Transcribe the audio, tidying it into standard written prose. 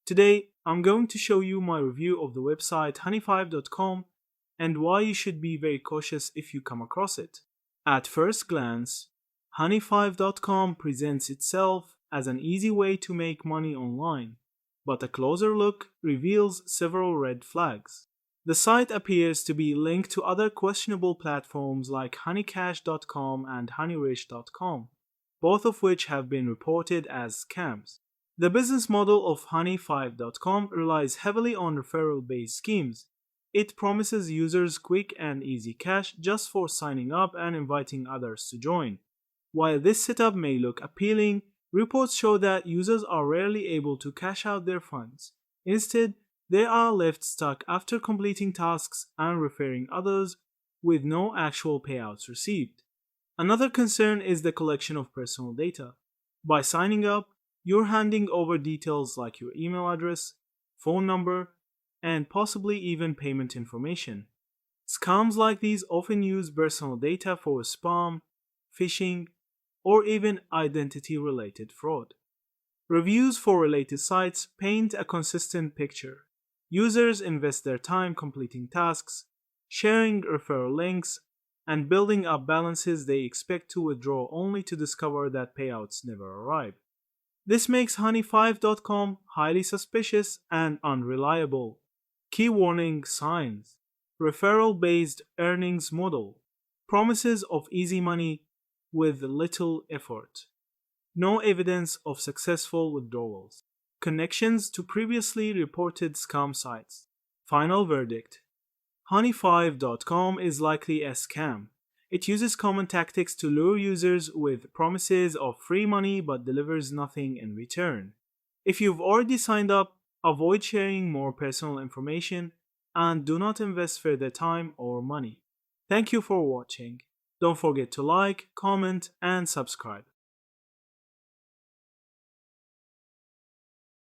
Today, I'm going to show you my review of the website honey5.com and why you should be very cautious if you come across it. At first glance, honey5.com presents itself as an easy way to make money online, but a closer look reveals several red flags. The site appears to be linked to other questionable platforms like honeycash.com and honeyrich.com, both of which have been reported as scams. The business model of honey5.com relies heavily on referral-based schemes. It promises users quick and easy cash just for signing up and inviting others to join. While this setup may look appealing, reports show that users are rarely able to cash out their funds. Instead, they are left stuck after completing tasks and referring others with no actual payouts received. Another concern is the collection of personal data. By signing up, you're handing over details like your email address, phone number, and possibly even payment information. Scams like these often use personal data for spam, phishing, or even identity-related fraud. Reviews for related sites paint a consistent picture. Users invest their time completing tasks, sharing referral links, and building up balances they expect to withdraw only to discover that payouts never arrive. This makes honey5.com highly suspicious and unreliable. Key warning signs: referral based earnings model, promises of easy money with little effort, no evidence of successful withdrawals, connections to previously reported scam sites. Final verdict: honey5.com is likely a scam. It uses common tactics to lure users with promises of free money but delivers nothing in return. If you've already signed up, avoid sharing more personal information and do not invest further time or money. Thank you for watching. Don't forget to like, comment, and subscribe.